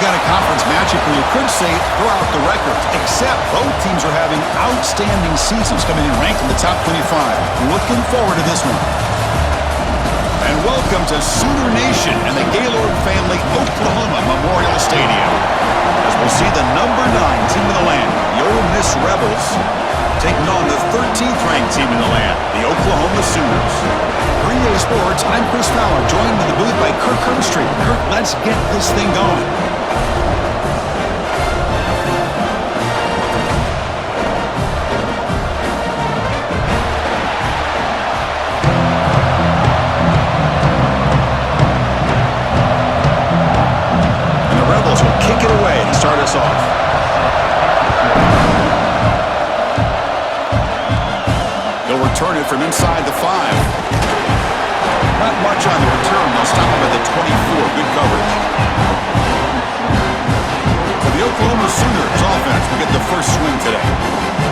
got a conference matchup where you could say throw out the records, except both teams are having outstanding seasons, coming in ranked in the top 25. Looking forward to this one. And welcome to Sooner Nation and the Gaylord family Oklahoma Memorial Stadium, as we'll see the number 9 team in the land, the Ole Miss Rebels, taking on the 13th ranked team in the land, the Oklahoma Sooners. For EA Sports, I'm Chris Fowler, joined in the booth by Kirk Herbstreit. Kirk, let's get this thing going. And the Rebels will kick it away to start us off. They'll return it from inside the 5. Not much on the return. They'll stop him at the 24. Good coverage. For the Oklahoma Sooners offense, we get the first swing today.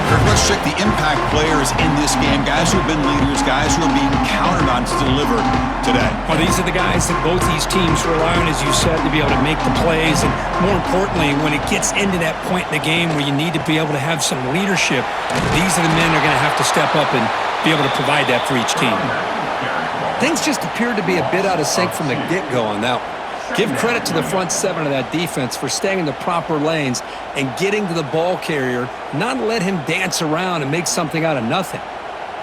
Kirk, let's check the impact players in this game. Guys who have been leaders, guys who are being counted on to deliver today. Well, these are the guys that both these teams rely on, as you said, to be able to make the plays. And more importantly, when it gets into that point in the game where you need to be able to have some leadership, these are the men that are going to have to step up and be able to provide that for each team. Things just appeared to be a bit out of sync from the get-go on that one. Give credit to the front 7 of that defense for staying in the proper lanes and getting to the ball carrier, not let him dance around and make something out of nothing.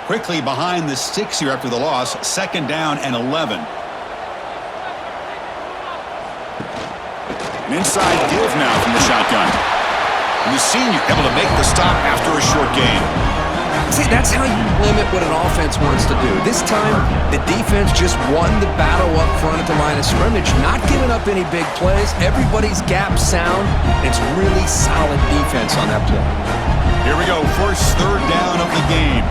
Quickly behind the sticks here after the loss, 2nd down and 11. An inside give now from the shotgun. And the senior able to make the stop after a short gain. See, that's how you limit what an offense wants to do. This time, the defense just won the battle up front at the line of scrimmage, not giving up any big plays. Everybody's gap sound. It's really solid defense on that play. Here we go, first 3rd down of the game.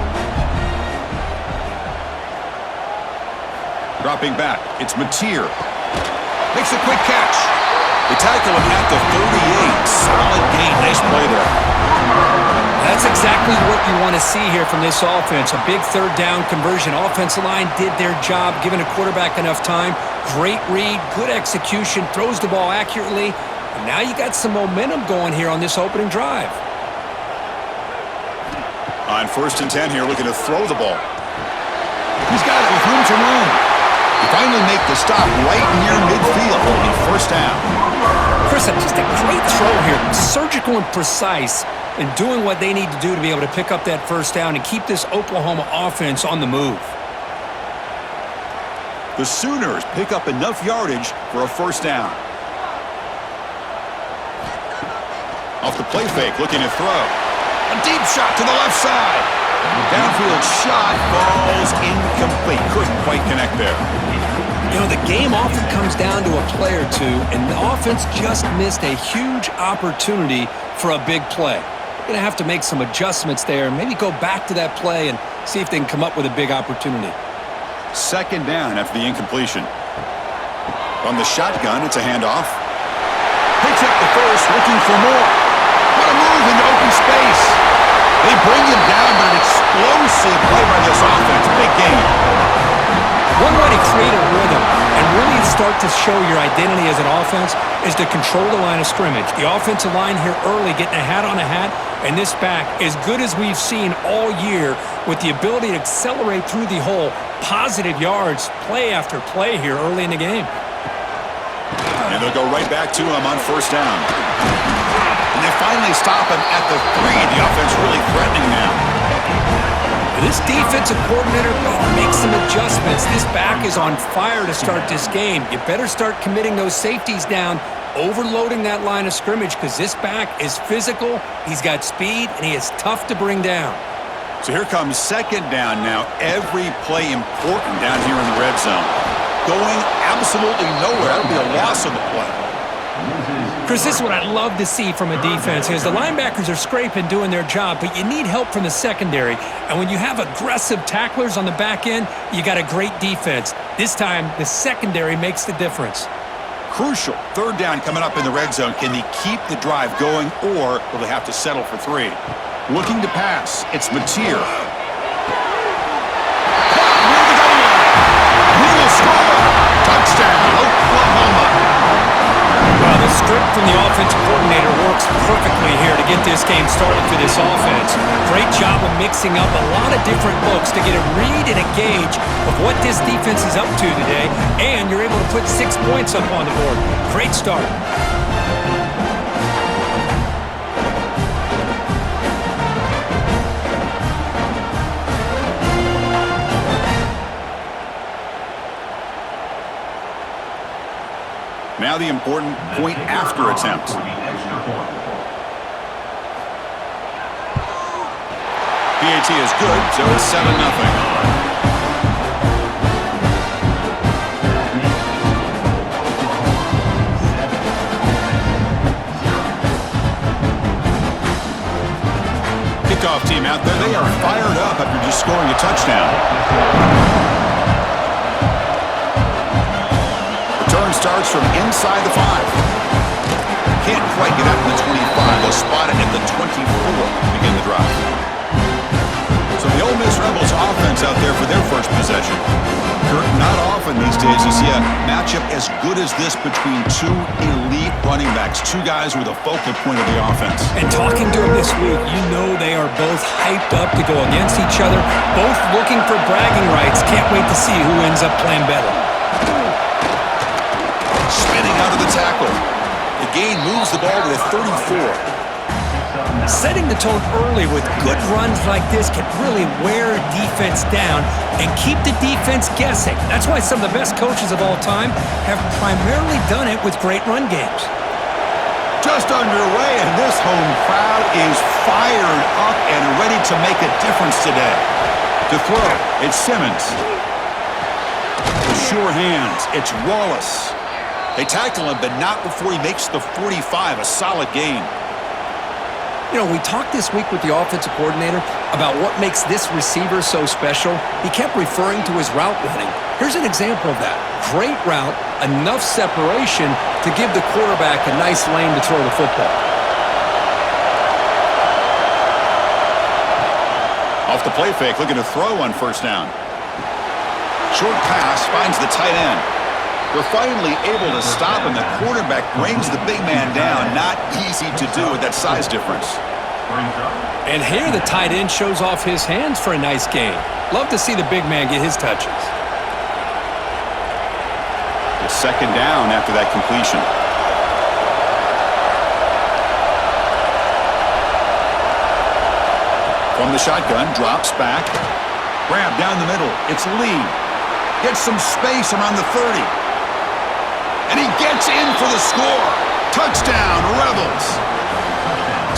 Dropping back, it's Mateer. Makes a quick catch. They tackle him at the 38. Solid gain, nice play there. That's exactly what you want to see here from this offense. A big 3rd down conversion. Offensive line did their job, giving a quarterback enough time. Great read, good execution, throws the ball accurately. And now you got some momentum going here on this opening drive. On 1st and 10 here, looking to throw the ball. He's got it with room to run. They finally make the stop right near midfield. It'll be 1st down. Chris, just a great throw here. Surgical and precise in doing what they need to do to be able to pick up that 1st down and keep this Oklahoma offense on the move. The Sooners pick up enough yardage for a 1st down. Off the play fake, looking to throw. A deep shot to the left side. Downfield shot falls incomplete. Couldn't quite connect there. You know, the game often comes down to a play or two, and the offense just missed a huge opportunity for a big play. They're going to have to make some adjustments there, maybe go back to that play and see if they can come up with a big opportunity. 2nd down after the incompletion. From the shotgun, it's a handoff. Picks up the first, looking for more. What a move into open space. They bring him down, but an explosive play by this offense. Big game. One way to create a rhythm and really start to show your identity as an offense is to control the line of scrimmage. The offensive line here early getting a hat on a hat, and this back, as good as we've seen all year, with the ability to accelerate through the hole, positive yards, play after play here early in the game. And they'll go right back to him on 1st down. And they finally stop him at the 3. The offense really threatening now. This defensive coordinator makes some adjustments. This back is on fire to start this game. You better start committing those safeties down, overloading that line of scrimmage, because this back is physical, he's got speed, and he is tough to bring down. So here comes 2nd down now. Every play important down here in the red zone. Going absolutely nowhere. That'll be a loss on the play. Chris, this is what I'd love to see from a defense is the linebackers are scraping, doing their job, but you need help from the secondary. And when you have aggressive tacklers on the back end, you got a great defense. This time, the secondary makes the difference. Crucial 3rd down coming up in the red zone. Can they keep the drive going, or will they have to settle for 3? Looking to pass, it's Mateer. He will score. Touchdown, Oklahoma. Well, the strip from the offensive coordinator works perfectly here to get this game started for this offense. Great job of mixing up a lot of different looks to get a read and a gauge of what this defense is up to today, and you're able to put 6 points up on the board. Great start. Now the important point after attempt. PAT is good, so it's 7-0. Kickoff team out there, they are fired up after just scoring a touchdown. Return starts from inside the 5. Can't quite get out to the 25. They'll spot it at the 24 to begin the drive. So the Ole Miss Rebels offense out there for their first possession. Kurt, not often these days you see a matchup as good as this between two elite running backs, two guys who are the focal point of the offense. And talking to them this week, you know they are both hyped up to go against each other, both looking for bragging rights. Can't wait to see who ends up playing better. Spinning out of the tackle. The gain moves the ball to the 34. Setting the tone early with good runs like this can really wear a defense down and keep the defense guessing. That's why some of the best coaches of all time have primarily done it with great run games. Just underway, and this home crowd is fired up and ready to make a difference today. To throw, it's Simmons. With sure hands, it's Wallace. They tackle him, but not before he makes the 45, a solid gain. You know, we talked this week with the offensive coordinator about what makes this receiver so special. He kept referring to his route running. Here's an example of that. Great route, enough separation to give the quarterback a nice lane to throw the football. Off the play fake, looking to throw on first down. Short pass finds the tight end. They're finally able to stop him. The quarterback brings the big man down. Not easy to do with that size difference. And here the tight end shows off his hands for a nice gain. Love to see the big man get his touches. It's second down after that completion. From the shotgun, drops back. Grab down the middle. It's Lee. Gets some space around the 30. And he gets in for the score. Touchdown, Rebels.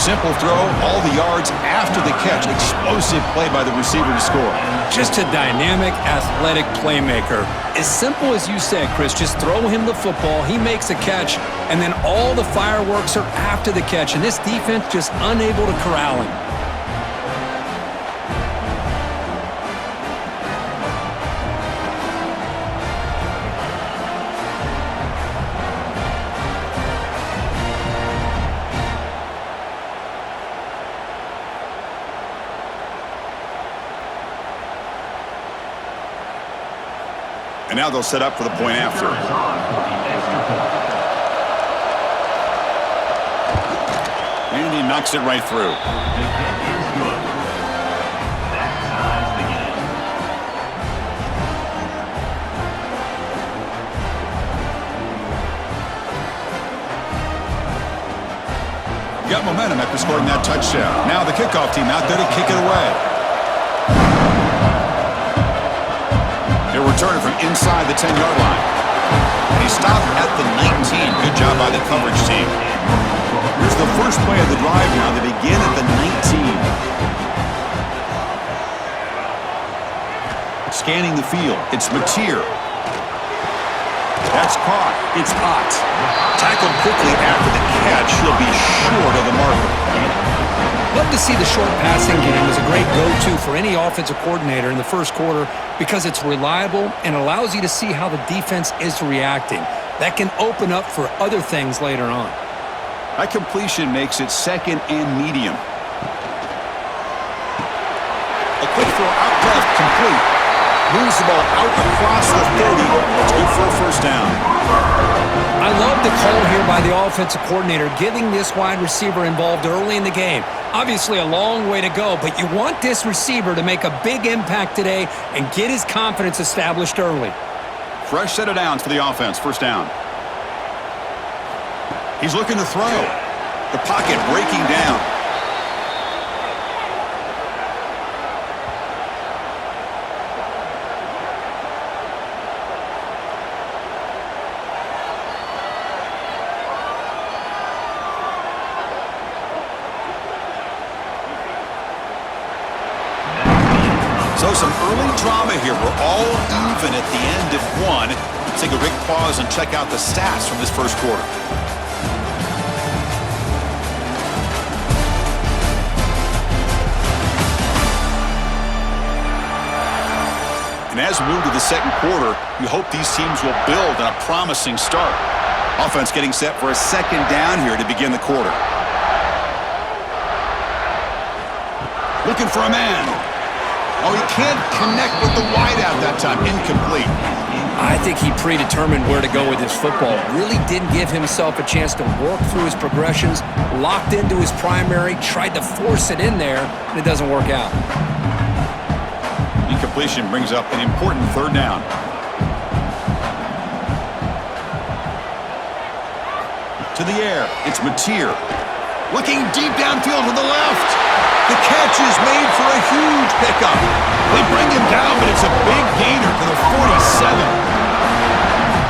Simple throw, all the yards after the catch. Explosive play by the receiver to score. Just a dynamic, athletic playmaker. As simple as you said, Chris, just throw him the football, he makes a catch, and then all the fireworks are after the catch. And this defense just unable to corral him. And now they'll set up for the point after. And he knocks it right through. Got momentum after scoring that touchdown. Now the kickoff team out there to kick it away. They're returning from inside the 10-yard line. And he stopped at the 19. Good job by the coverage team. Here's the first play of the drive now. They begin at the 19. Scanning the field. It's Mateer. That's caught. It's Ott. Tackled quickly after the catch. He'll be short of the marker. Love to see the short passing game as a great go-to for any offensive coordinator in the first quarter because it's reliable and allows you to see how the defense is reacting. That can open up for other things later on. That completion makes it second and medium. A quick throw out left, complete. Moves the ball out across the 30. It's good for a first down. I love the call here by the offensive coordinator getting this wide receiver involved early in the game. Obviously a long way to go, but you want this receiver to make a big impact today and get his confidence established early. Fresh set of downs for the offense. First down. He's looking to throw. The pocket breaking down. So some early drama here. We're all even at the end of one. Let's take a quick pause and check out the stats from this first quarter. And as we move to the second quarter, we hope these teams will build on a promising start. Offense getting set for a second down here to begin the quarter. Looking for a man. Oh, he can't connect with the wideout that time. Incomplete. I think he predetermined where to go with his football. Really didn't give himself a chance to work through his progressions, locked into his primary, tried to force it in there, and it doesn't work out. Incompletion brings up an important third down. To the air, it's Mateer. Looking deep downfield to the left. The catch is made for a huge pickup. They bring him down, but it's a big gainer to the 47.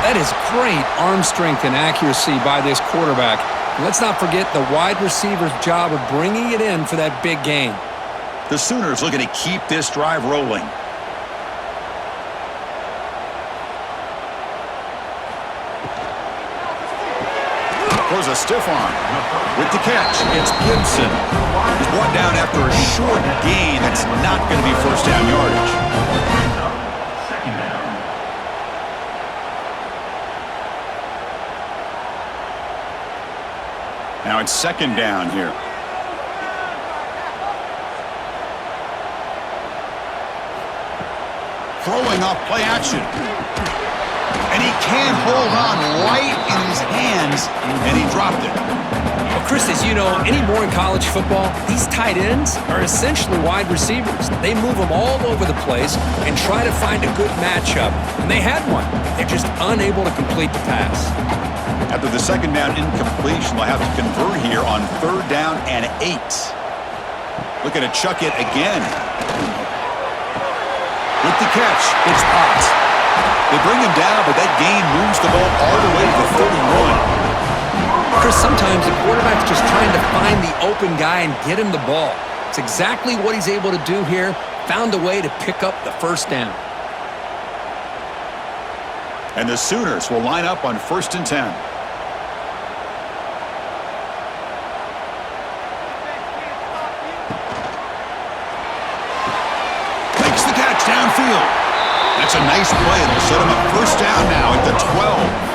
That is great arm strength and accuracy by this quarterback. Let's not forget the wide receiver's job of bringing it in for that big gain. The Sooners looking to keep this drive rolling. Throws a stiff arm. With the catch, it's Gibson. He's brought down after a short gain. That's not going to be first down yardage. Now it's second down here. Throwing off play action. And he can't hold on right in his hands, and he dropped it. Well, Chris, as you know, anymore in college football, these tight ends are essentially wide receivers. They move them all over the place and try to find a good matchup. And they had one. They're just unable to complete the pass. After the second down incompletion, they'll have to convert here on third down and 8. Looking to chuck it again. With the catch, it's popped. They bring him down, but that gain moves the ball all the way to the 31. Chris, sometimes the quarterback's just trying to find the open guy and get him the ball. It's exactly what he's able to do here. Found a way to pick up the first down. And the Sooners will line up on 1st and 10. Makes the catch downfield. That's a nice play. It'll set him up first down now at the 12.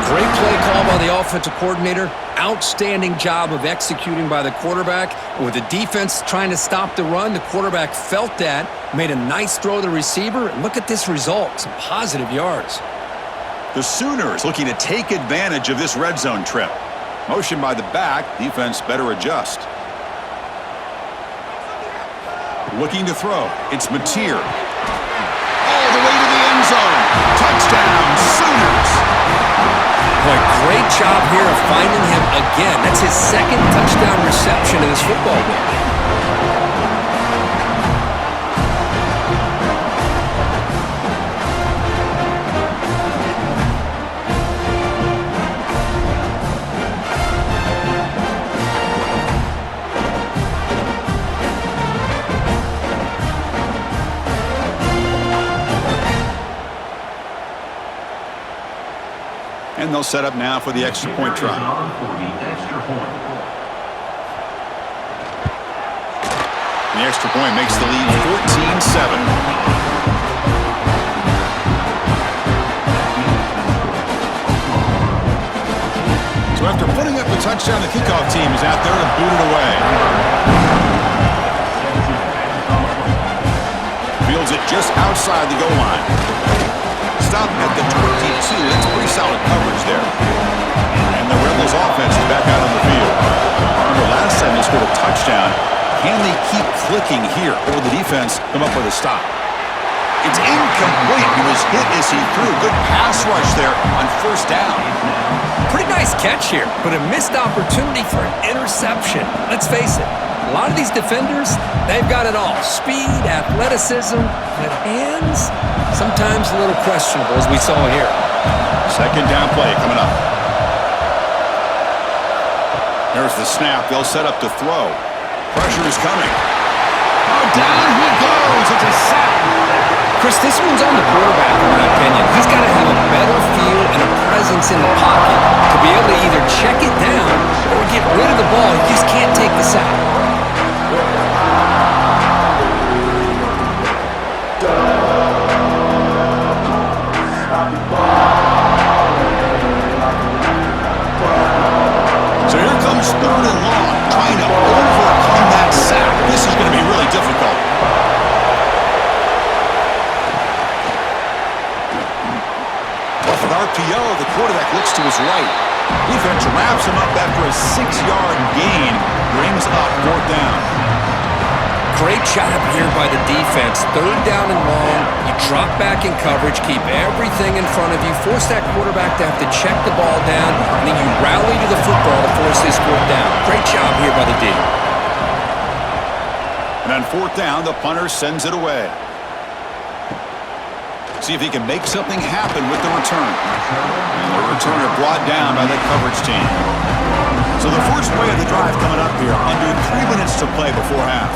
Great play call by the offensive coordinator. Outstanding job of executing by the quarterback. And with the defense trying to stop the run, the quarterback felt that, made a nice throw to the receiver. And look at this result, some positive yards. The Sooners looking to take advantage of this red zone trip. Motion by the back, defense better adjust. Looking to throw, it's Mateer. All the way to the end zone. Touchdown, Sooners. Boy, great job here of finding him again. That's his second touchdown reception in this football game. And they'll set up now for the extra point try. The extra point makes the lead 14-7. So after putting up a touchdown, the kickoff team is out there to boot it away. Fields it just outside the goal line. Stop at the 22. That's pretty solid coverage there. And the looking here, or will the defense come up with a stop? It's incomplete. He was hit as he threw. Good pass rush there on first down. Pretty nice catch here, but a missed opportunity for an interception. Let's face it, a lot of these defenders, they've got it all. Speed, athleticism, but hands, sometimes a little questionable, as we saw here. Second down play coming up. There's the snap. They'll set up to throw. Pressure is coming. Oh, down he goes. It's a sack. Chris, this one's on the quarterback, in my opinion. He's got to have a better feel and a presence in the pocket to be able to either check it down or get rid of the ball. He just can't take the sack. So here comes third and long, trying to overcome that sack. This is going to be really difficult. Off an RPO, the quarterback looks to his right. Defense wraps him up after a 6-yard gain, brings up fourth down. Great job here by the defense. Third down and long. You drop back in coverage, keep everything in front of you, force that quarterback to have to check the ball down, and then you rally to the football to force this fourth down. Great job here by the D. And on fourth down, the punter sends it away. See if he can make something happen with the return. And the returner brought down by the coverage team. So the first play of the drive coming up here, under 3 minutes to play before half.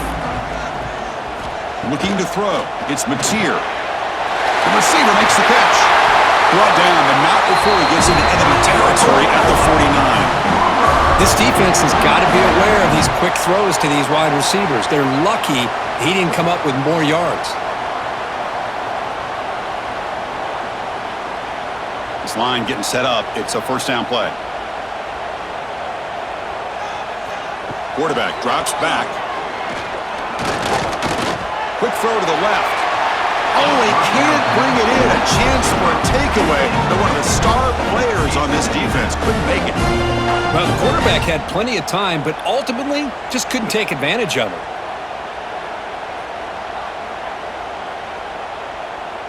Looking to throw. It's Mateer. The receiver makes the catch. Brought down, but not before he gets into enemy territory at the 49. This defense has got to be aware of these quick throws to these wide receivers. They're lucky he didn't come up with more yards. This line getting set up. It's a first down play. Quarterback drops back. Quick throw to the left. Oh, he can't bring it in. A chance for a takeaway. But one of the star players on this defense couldn't make it. Well, the quarterback had plenty of time, but ultimately just couldn't take advantage of it.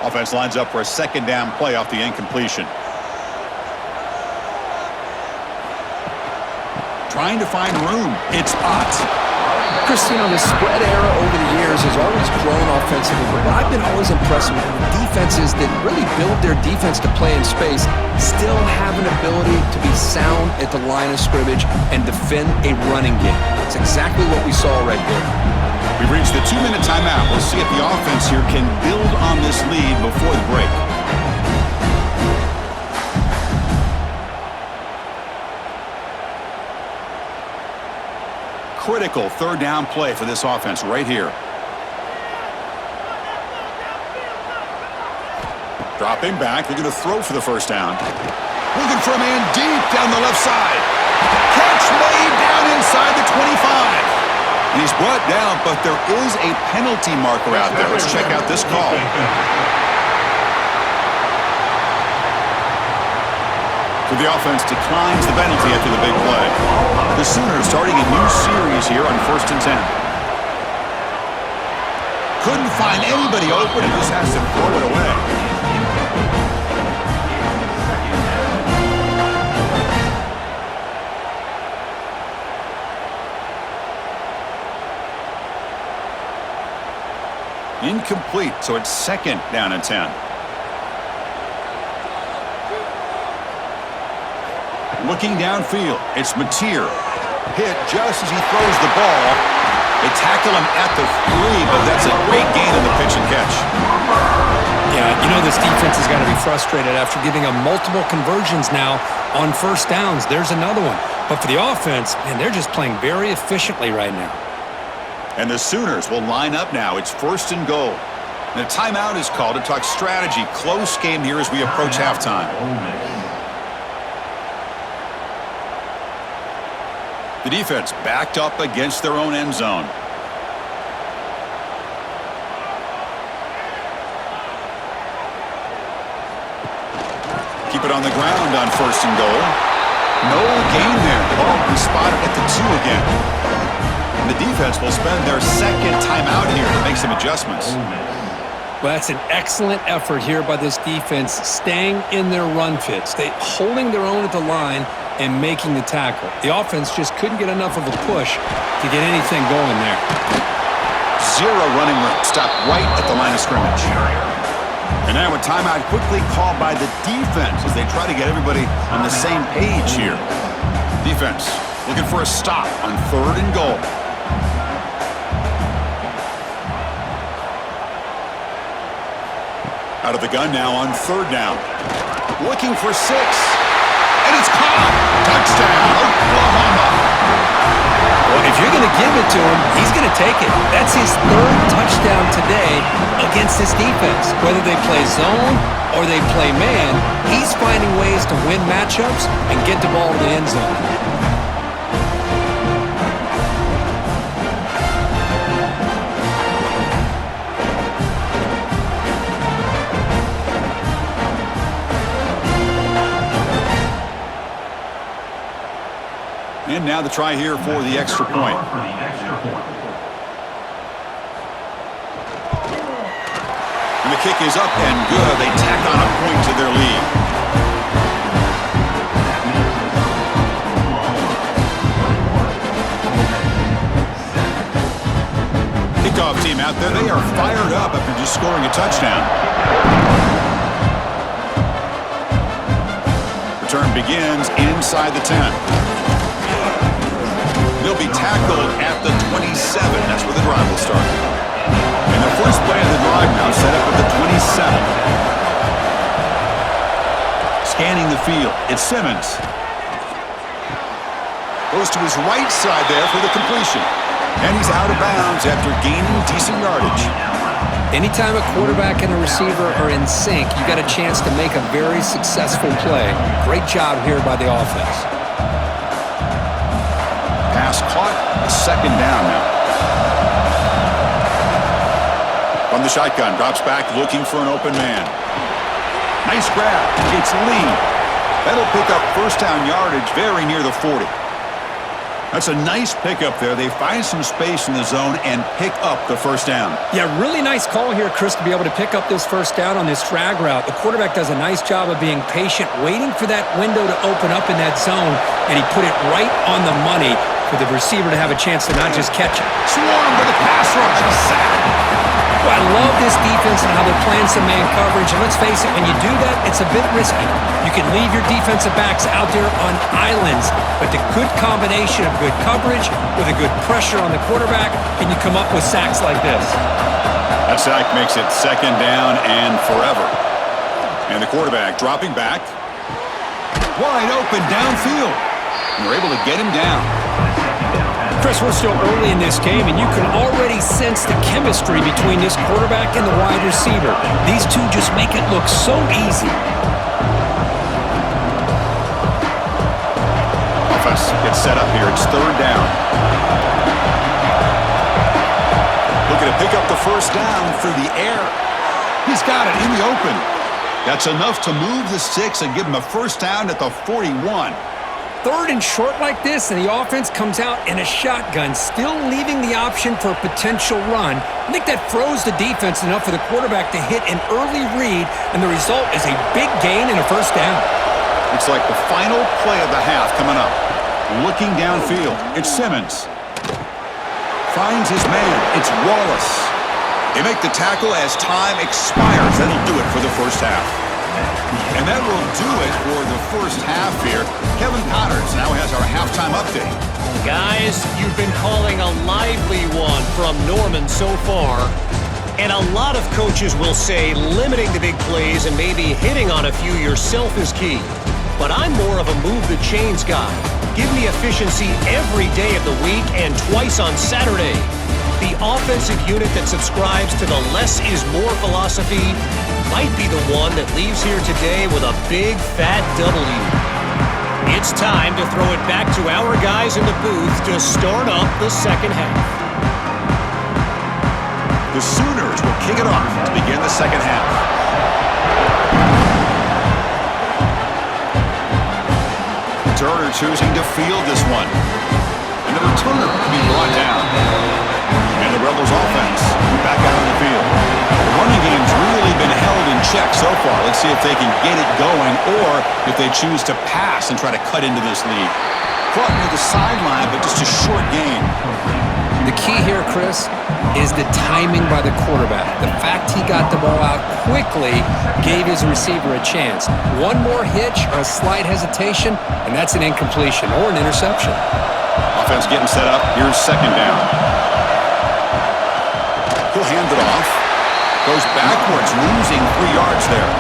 Offense lines up for a second down play off the incompletion. Trying to find room. It's Ott. Chris, the spread era over the years has always grown offensively, but what I've been always impressed with defenses that really build their defense to play in space still have an ability to be sound at the line of scrimmage and defend a running game. It's exactly what we saw right there. We've reached the 2-minute timeout. We'll see if the offense here can build on this lead before the break. Critical third down play for this offense right here. Dropping back, they're going to throw for the first down. Looking for a man deep down the left side. Catch made down inside the 25. And he's brought down, but there is a penalty marker out there. Let's check out this call. So the offense declines the penalty after the big play. The Sooners starting a new series here on 1st and 10. Couldn't find anybody open and just has to throw it away. Incomplete, so it's second down and 10. Looking downfield, it's Mateer. Hit just as he throws the ball. They tackle him at the 3, but that's a great gain on the pitch and catch. Yeah, this defense has got to be frustrated after giving up multiple conversions now on first downs. There's another one. But for the offense, man, they're just playing very efficiently right now. And the Sooners will line up now. It's 1st and goal. And a timeout is called to talk strategy. Close game here as we approach halftime. The defense backed up against their own end zone. Keep it on the ground on 1st and goal. No gain there. Ball is spotted at the 2 again. And the defense will spend their second timeout here to make some adjustments. Well, that's an excellent effort here by this defense, staying in their run fits. They holding their own at the line and making the tackle. The offense just couldn't get enough of a push to get anything going there. Zero running room. Stopped right at the line of scrimmage. And now a timeout quickly called by the defense as they try to get everybody on the same page here. Defense looking for a stop on 3rd and goal. Out of the gun now on 3rd down. Looking for 6. And it's caught. Touchdown, Oklahoma. Well, if you're going to give it to him, he's going to take it. That's his 3rd touchdown today against this defense. Whether they play zone or they play man, he's finding ways to win matchups and get the ball in the end zone. And now the try here for the extra point. And the kick is up and good. They tack on a point to their lead. Kickoff team out there, they are fired up after just scoring a touchdown. Return begins inside the 10. They'll be tackled at the 27. That's where the drive will start. And the first play of the drive now set up at the 27. Scanning the field, it's Simmons. Goes to his right side there for the completion. And he's out of bounds after gaining decent yardage. Anytime a quarterback and a receiver are in sync, you got a chance to make a very successful play. Great job here by the offense. Pass caught, 2nd down now. From the shotgun, drops back looking for an open man. Nice grab, it's Lee. That'll pick up 1st down yardage very near the 40. That's a nice pickup there. They find some space in the zone and pick up the 1st down. Yeah, really nice call here, Chris, to be able to pick up this 1st down on this drag route. The quarterback does a nice job of being patient, waiting for that window to open up in that zone, and he put it right on the money for the receiver to have a chance to not just catch it. Swarm with a pass rush. Sack. Well, I love this defense and how they're playing some man coverage. And let's face it, when you do that, it's a bit risky. You can leave your defensive backs out there on islands, but the good combination of good coverage with a good pressure on the quarterback, and you come up with sacks like this. That sack makes it 2nd down and forever. And the quarterback dropping back. Wide open downfield. And they're able to get him down. Chris, we're still early in this game, and you can already sense the chemistry between this quarterback and the wide receiver. These two just make it look so easy. Offense gets set up here. It's 3rd down. Looking to pick up the 1st down through the air. He's got it in the open. That's enough to move the sticks and give him a 1st down at the 41. 3rd and short like this, and the offense comes out in a shotgun, still leaving the option for a potential run. I think that froze the defense enough for the quarterback to hit an early read, and the result is a big gain and a 1st down. Looks like the final play of the half coming up. Looking downfield, it's Simmons. Finds his man, it's Wallace. They make the tackle as time expires. That'll do it for the 1st half. And that will do it for the 1st half here. Kevin Connors now has our halftime update. Guys, you've been calling a lively one from Norman so far. And a lot of coaches will say limiting the big plays and maybe hitting on a few yourself is key. But I'm more of a move the chains guy. Give me efficiency every day of the week and twice on Saturday. The offensive unit that subscribes to the less is more philosophy might be the one that leaves here today with a big fat W. It's time to throw it back to our guys in the booth to start up the 2nd half. The Sooners will kick it off to begin the 2nd half. Turner choosing to field this one. And the returner to be brought down. And the Rebels offense back out on the field. The running game's really been held in check so far. Let's see if they can get it going or if they choose to pass and try to cut into this lead. Caught near the sideline, but just a short gain. The key here, Chris, is the timing by the quarterback. The fact he got the ball out quickly gave his receiver a chance. One more hitch or a slight hesitation, and that's an incompletion or an interception. Offense getting set up. Here's second down. He'll hand it off. Goes backwards, losing 3 yards there.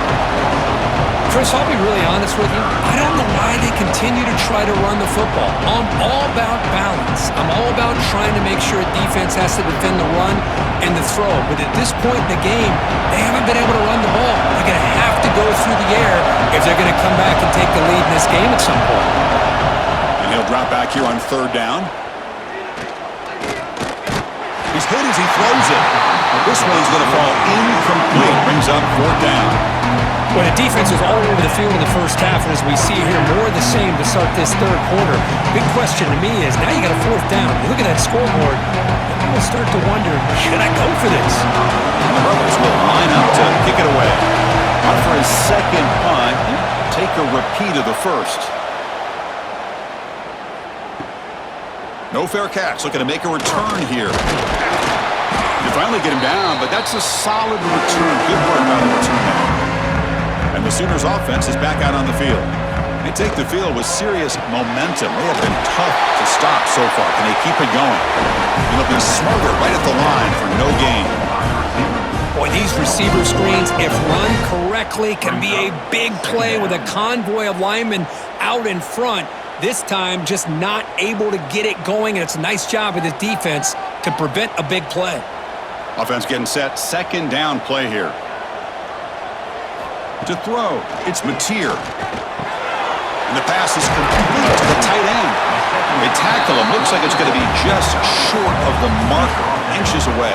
Chris, I'll be really honest with you. I don't know why they continue to try to run the football. I'm all about balance. I'm all about trying to make sure a defense has to defend the run and the throw. But at this point in the game, they haven't been able to run the ball. They're going to have to go through the air if they're going to come back and take the lead in this game at some point. And he'll drop back here on third down. He's hit as he throws it. This one's going to fall incomplete. Brings up fourth down. Well, the defense was all over the field in the first half, and as we see here, more of the same to start this third quarter. Big question to me is, now you got a fourth down. You look at that scoreboard, and you'll start to wonder, should I go for this? And the Rebels will line up to kick it away. On for his second punt. Take a repeat of the first. No fair catch. Looking to make a return here. You finally get him down, but that's a solid return. Good work by the return man. And the Sooners offense is back out on the field. They take the field with serious momentum. They have been tough to stop so far. Can they keep it going? And they'll be smothered right at the line for no gain. Boy, these receiver screens, if run correctly, can be a big play with a convoy of linemen out in front. This time, just not able to get it going, and it's a nice job of the defense to prevent a big play. Offense getting set. Second down play here. To throw, it's Mateer. And the pass is complete to the tight end. They tackle him. Looks like it's going to be just short of the marker, inches away.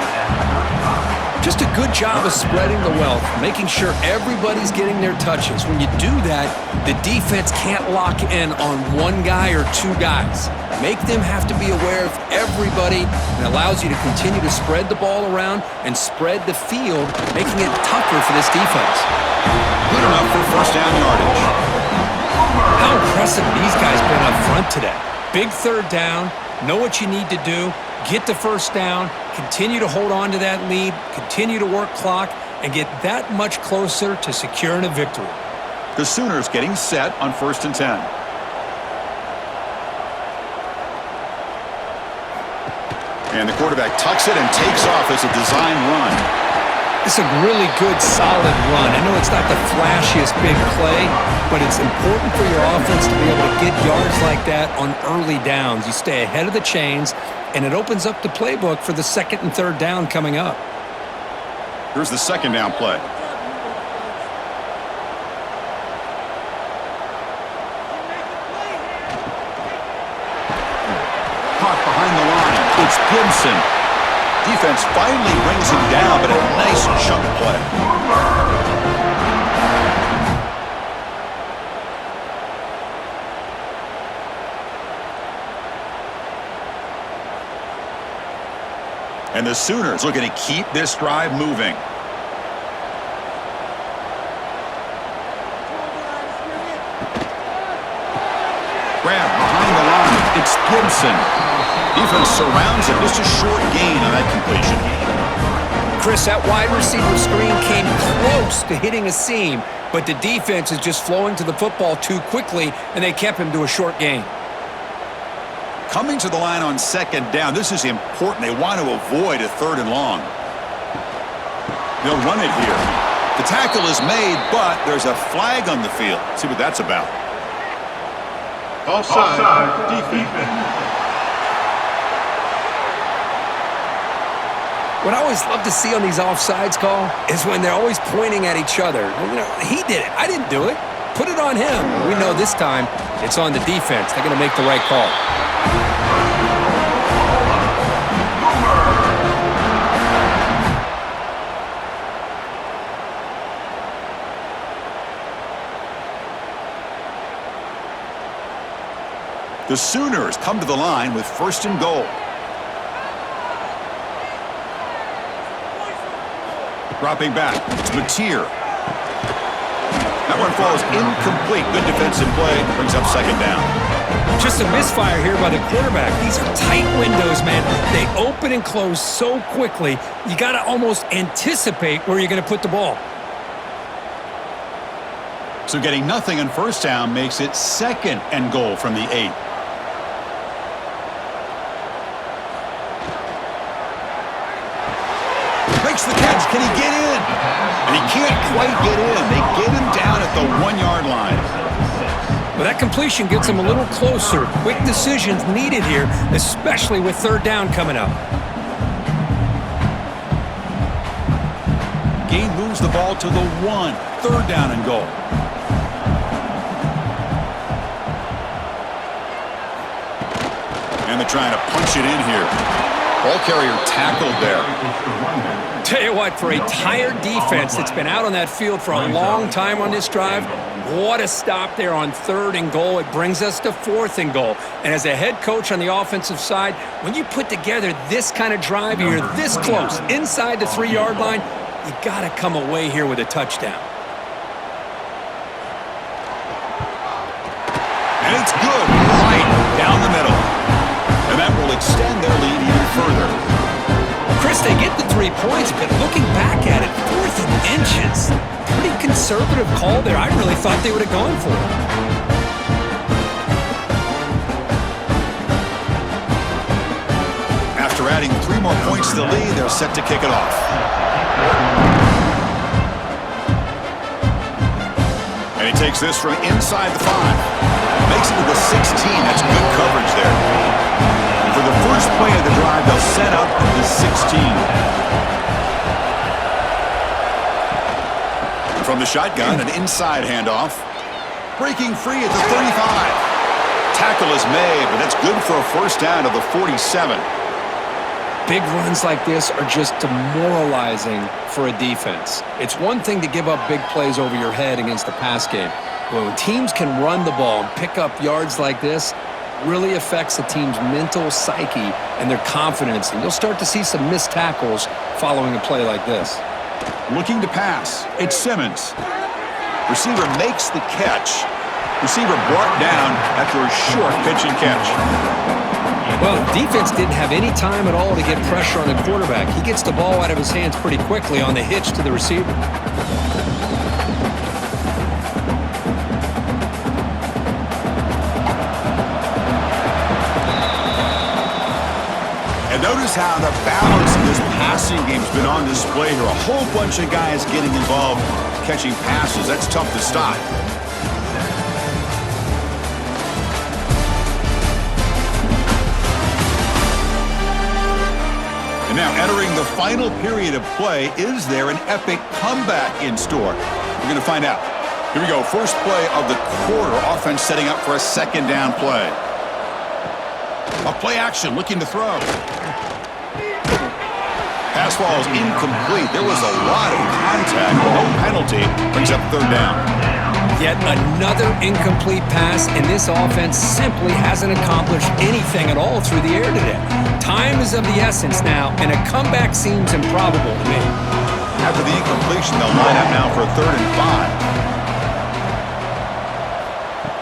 Just a good job of spreading the wealth, making sure everybody's getting their touches. When you do that, the defense can't lock in on one guy or two guys. Make them have to be aware of everybody, and allows you to continue to spread the ball around and spread the field, making it tougher for this defense. Good enough for first down yardage. How impressive these guys been up front today. Big third down, know what you need to do, get the first down, continue to hold on to that lead, continue to work clock, and get that much closer to securing a victory. The Sooners getting set on 1st and 10. And the quarterback tucks it and takes off as a design run. It's a really good, solid run. I know it's not the flashiest big play, but it's important for your offense to be able to get yards like that on early downs. You stay ahead of the chains, and it opens up the playbook for the second and third down coming up. Here's the second down play. Caught behind the line. It's Gibson. Defense finally brings him down, but a nice chunk play. And the Sooners looking to keep this drive moving. Grab behind the line. It's Gibson. Defense surrounds him. Just a short gain on that completion. Chris, that wide receiver screen came close to hitting a seam, but the defense is just flowing to the football too quickly, and they kept him to a short gain. Coming to the line on second down. This is important. They want to avoid a third and long. They'll run it here. The tackle is made, but there's a flag on the field. Let's see what that's about. Offside. Defense. What I always love to see on these offsides call is when they're always pointing at each other. You know, he did it. I didn't do it. Put it on him. We know this time it's on the defense. They're going to make the right call. The Sooners come to the line with 1st and goal. Dropping back, it's Mateer. That one falls incomplete. Good defensive play, brings up 2nd down. Just a misfire here by the quarterback. These are tight windows, man. They open and close so quickly, you got to almost anticipate where you're going to put the ball. So getting nothing on 1st down makes it 2nd and goal from the 8. Makes the catch. Can he get in? And he can't quite get in. They get him down at the 1-yard line. Well, that completion gets him a little closer. Quick decisions needed here, especially with 3rd down coming up. Gain moves the ball to the 1. 3rd down and goal. And they're trying to punch it in here. Ball carrier tackled there. Tell you what, for a tired defense that's been out on that field for a long time on this drive, what a stop there on 3rd and goal. It brings us to 4th and goal. And as a head coach on the offensive side, when you put together this kind of drive, you're this close, inside the 3-yard line, you got to come away here with a touchdown. And it's good, right down the middle. And that will extend their lead even further. Chris, they get the 3 points, but looking back at it, 4th and inches. Pretty conservative call there. I really thought they would have gone for it. After adding 3 more points to the lead, they're set to kick it off. And he takes this from inside the 5. Makes it to the 16. That's good coverage there. For the first play of the drive, they'll set up at the 16. From the shotgun, an inside handoff. Breaking free at the 35. Tackle is made, but that's good for a 1st down to the 47. Big runs like this are just demoralizing for a defense. It's one thing to give up big plays over your head against the pass game. But when teams can run the ball and pick up yards like this, really affects the team's mental psyche and their confidence. And you'll start to see some missed tackles following a play like this. Looking to pass. It's Simmons. Receiver makes the catch. Receiver brought down after a short pitch and catch. Well, defense didn't have any time at all to get pressure on the quarterback. He gets the ball out of his hands pretty quickly on the hitch to the receiver. And notice how the balance of this passing game's been on display here. A whole bunch of guys getting involved catching passes. That's tough to stop. And now entering the final period of play, is there an epic comeback in store? We're going to find out. Here we go. First play of the quarter. Offense setting up for a 2nd down play. A play action, looking to throw. Pass ball is incomplete. There was a lot of contact. No penalty. Brings up 3rd down. Yet another incomplete pass, and this offense simply hasn't accomplished anything at all through the air today. Time is of the essence now, and a comeback seems improbable to me. After the incompletion, they'll line up now for a 3rd and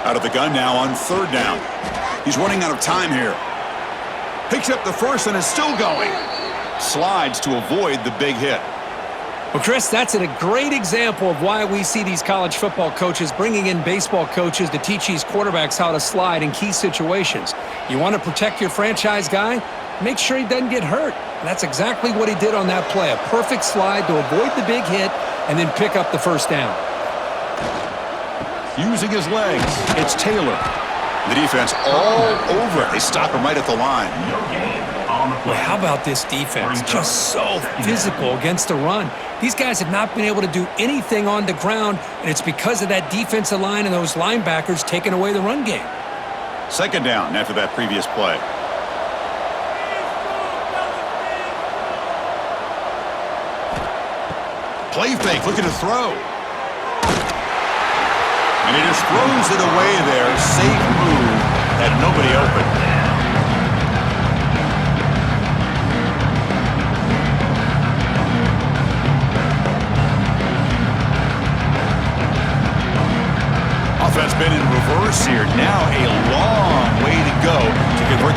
5. Out of the gun now on 3rd down. He's running out of time here. Picks up the first and is still going. Slides to avoid the big hit. Well, Chris, that's a great example of why we see these college football coaches bringing in baseball coaches to teach these quarterbacks how to slide in key situations. You want to protect your franchise guy? Make sure he doesn't get hurt. And that's exactly what he did on that play. A perfect slide to avoid the big hit and then pick up the 1st down. Using his legs, it's Taylor. The defense all over it. They stop him right at the line. Well, how about this defense? Just so physical against the run. These guys have not been able to do anything on the ground, and it's because of that defensive line and those linebackers taking away the run game. 2nd down after that previous play. Play fake, looking to throw. And he just throws it away there. Safe move. Had nobody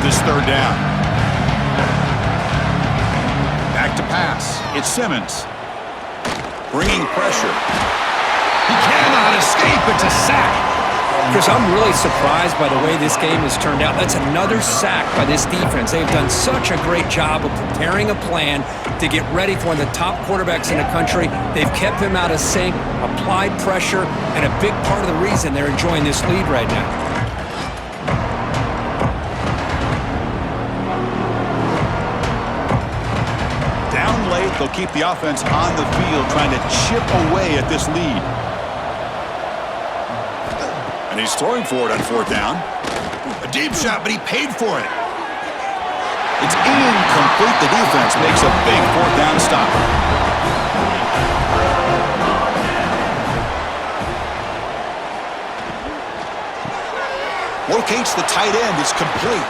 this third down. Back to pass. It's Simmons. Bringing pressure. He cannot escape. It's a sack. Chris, I'm really surprised by the way this game has turned out. That's another sack by this defense. They've done such a great job of preparing a plan to get ready for one of the top quarterbacks in the country. They've kept him out of sync, applied pressure, and a big part of the reason they're enjoying this lead right now. Down late, they'll keep the offense on the field trying to chip away at this lead. And he's throwing for it on fourth down. A deep shot, but he paid for it. It's incomplete. The defense makes a big fourth down stop. Locates the tight end. It's complete.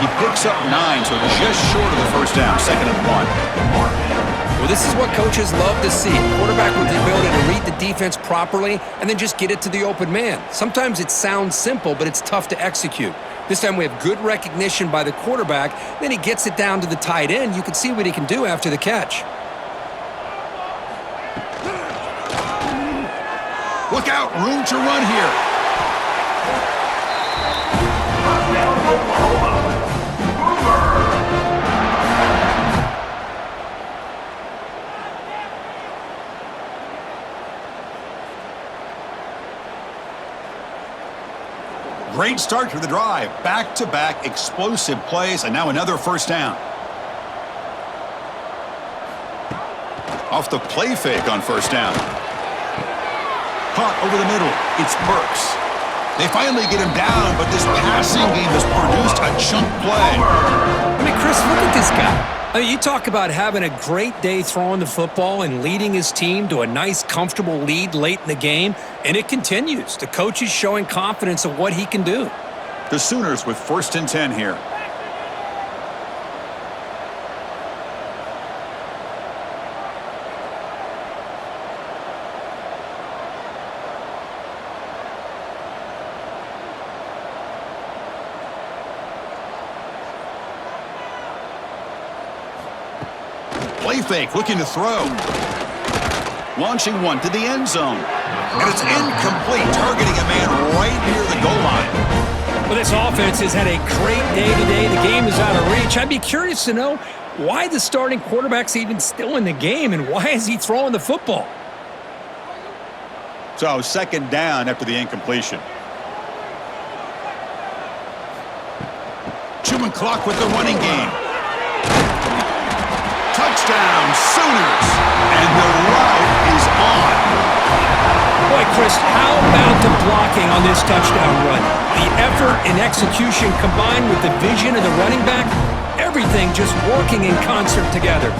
He picks up 9, so just short of the first down. 2nd and 1. Well, this is what coaches love to see. A quarterback with the ability to read the defense properly and then just get it to the open man. Sometimes it sounds simple, but it's tough to execute. This time we have good recognition by the quarterback. Then he gets it down to the tight end. You can see what he can do after the catch. Look out, room to run here. Great start to the drive. Back-to-back explosive plays, and now another first down. Off the play fake on first down. Caught over the middle. It's Burks. They finally get him down, but this passing game has produced a chunk play. I mean, Chris, look at this guy. I mean, you talk about having a great day throwing the football and leading his team to a nice, comfortable lead late in the game, and it continues. The coach is showing confidence of what he can do. The Sooners with 1st and 10 here. Play fake, looking to throw. Launching one to the end zone. And it's incomplete, targeting a man right near the goal line. Well, this offense has had a great day today. The game is out of reach. I'd be curious to know why the starting quarterback's even still in the game and why is he throwing the football? So 2nd down after the incompletion. Chewing clock with the running game. Touchdown, Sooners. And the route is on. Boy, Chris, how about the blocking on this touchdown run? The effort and execution combined with the vision of the running back, everything just working in concert together.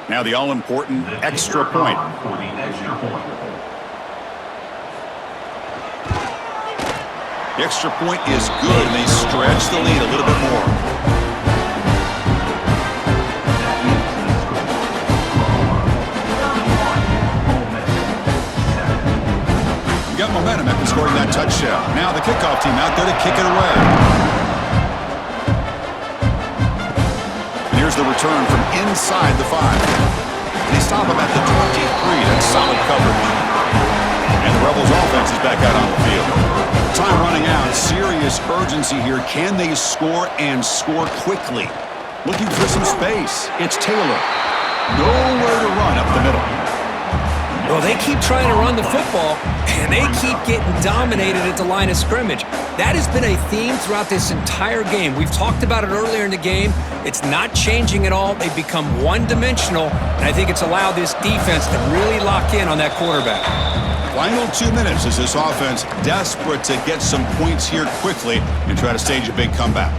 Now the all-important extra point. The extra point is good, and they stretch the lead a little bit more. We got momentum after scoring that touchdown. Now the kickoff team out there to kick it away. Here's the return from inside the 5. They stop him at the 23. That's solid coverage. And the Rebels offense is back out on the field. Time running out. Serious urgency here. Can they score and score quickly? Looking for some space. It's Taylor. Nowhere to run up the middle. Well, they keep trying to run the football, and they keep getting dominated at the line of scrimmage. That has been a theme throughout this entire game. We've talked about it earlier in the game. It's not changing at all. They've become one-dimensional, and I think it's allowed this defense to really lock in on that quarterback. Final 2 minutes as this offense desperate to get some points here quickly and try to stage a big comeback.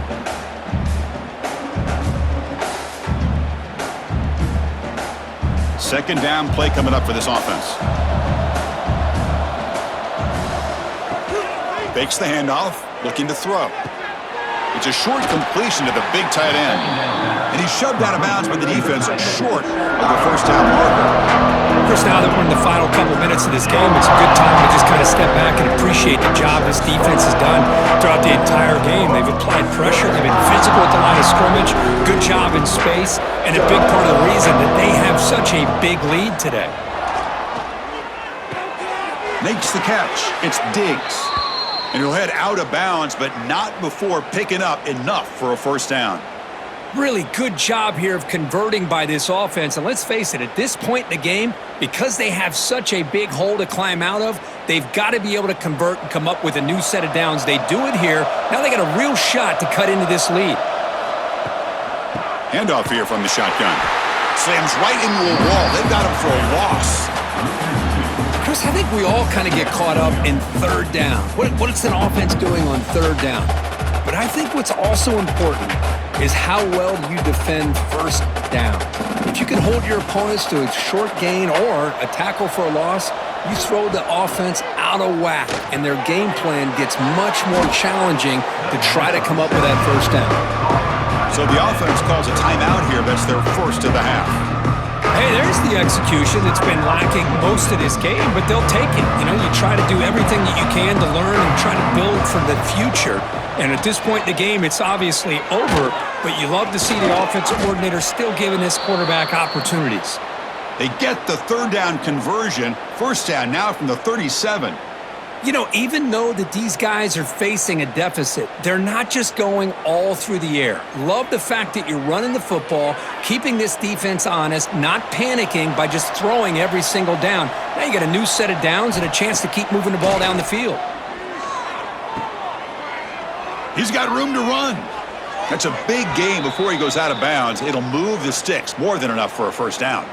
Second down play coming up for this offense. Fakes the handoff, looking to throw. It's a short completion to the big tight end. And he's shoved out of bounds by the defense short of the first down marker. Chris, now that we're in the final couple minutes of this game, it's a good time to just kind of step back and appreciate the job this defense has done throughout the entire game. They've applied pressure. They've been physical at the line of scrimmage. Good job in space. And a big part of the reason that they have such a big lead today. Makes the catch. It's Diggs. And he'll head out of bounds, but not before picking up enough for a first down. Really good job here of converting by this offense. And let's face it, at this point in the game, because they have such a big hole to climb out of, they've got to be able to convert and come up with a new set of downs. They do it here. Now they got a real shot to cut into this lead. Handoff here from the shotgun. Slams right into a wall. They've got him for a loss. Chris, I think we all kind of get caught up in third down. What is an offense doing on third down? But I think what's also important is how well you defend first down. If you can hold your opponents to a short gain or a tackle for a loss, you throw the offense out of whack, and their game plan gets much more challenging to try to come up with that first down. So the offense calls a timeout here. That's their first of the half. Hey, there's the execution that's been lacking most of this game, but they'll take it. You know, you try to do everything that you can to learn and try to build for the future. And at this point in the game, it's obviously over, but you love to see the offensive coordinator still giving this quarterback opportunities. They get the third down conversion. First down now from the 37. You know, even though that these guys are facing a deficit, they're not just going all through the air. Love the fact that you're running the football, keeping this defense honest, not panicking by just throwing every single down. Now you got a new set of downs and a chance to keep moving the ball down the field. He's got room to run. That's a big game before he goes out of bounds. It'll move the sticks, more than enough for a first down.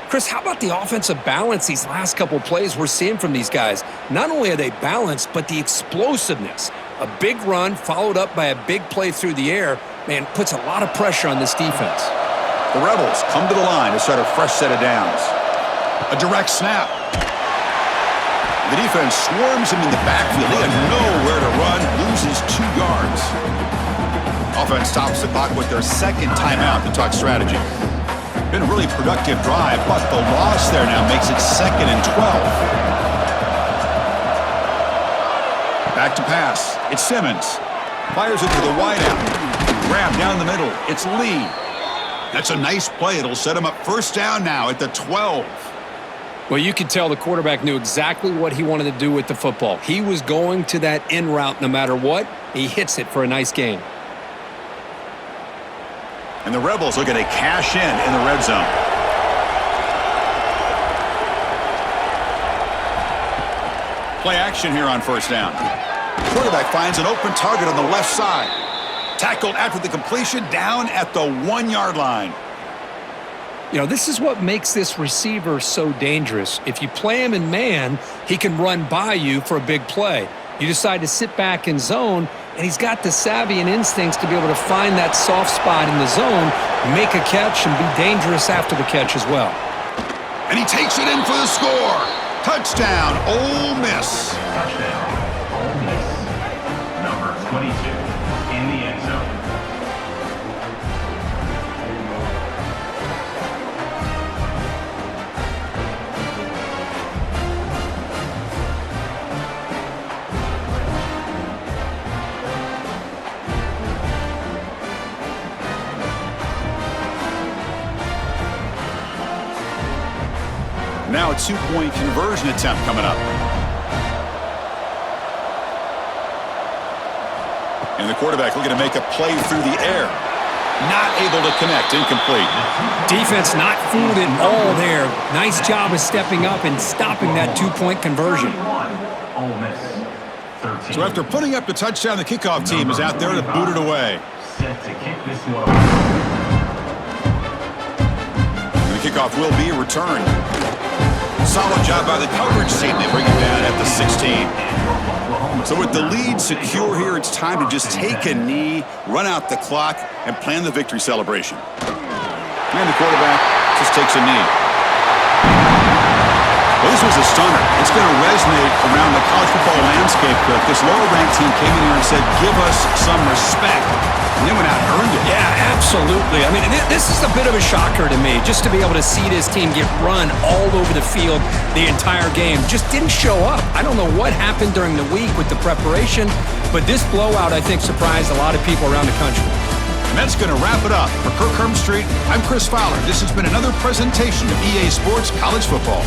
Chris, how about the offensive balance these last couple plays we're seeing from these guys? Not only are they balanced, but the explosiveness. A big run followed up by a big play through the air, man, puts a lot of pressure on this defense. The Rebels come to the line to start a fresh set of downs. A direct snap. The defense swarms him in the backfield. He had nowhere to run, loses 2 yards. Offense stops the clock with their second timeout to talk strategy. Been a really productive drive, but the loss there now makes it 2nd and 12. Back to pass. It's Simmons. Fires it to the wideout. Grab down the middle. It's Lee. That's a nice play. It'll set him up first down now at the 12. Well, you could tell the quarterback knew exactly what he wanted to do with the football. He was going to that in route no matter what. He hits it for a nice gain. And the Rebels looking to cash in the red zone. Play action here on first down. Quarterback finds an open target on the left side. Tackled after the completion down at the 1-yard line. You know, this is what makes this receiver so dangerous. If you play him in man, he can run by you for a big play. You decide to sit back in zone, and he's got the savvy and instincts to be able to find that soft spot in the zone, make a catch, and be dangerous after the catch as well. And he takes it in for the score. Touchdown, Ole Miss. Touchdown, Ole Miss. Number 22 in the end zone. Now a 2-point conversion attempt coming up. And the quarterback looking to make a play through the air. Not able to connect, incomplete. Defense not fooled at all there. Nice job of stepping up and stopping that 2-point conversion. Ole Miss, 13. So after putting up the touchdown, the kickoff team is out there to boot it away. Set to kick this one. And the kickoff will be returned. Solid job by the coverage team. They bring it down at the 16. So with the lead secure here, it's time to just take a knee, run out the clock, and plan the victory celebration. And the quarterback just takes a knee. Well, this was a stunner. It's going to resonate around the college football landscape, Cook. This lower-ranked team came in here and said, give us some respect. And they went out and earned it. Yeah, absolutely. I mean, this is a bit of a shocker to me, just to be able to see this team get run all over the field the entire game. Just didn't show up. I don't know what happened during the week with the preparation, but this blowout, I think, surprised a lot of people around the country. And that's going to wrap it up. For Kirk Street, I'm Chris Fowler. This has been another presentation of EA Sports College Football.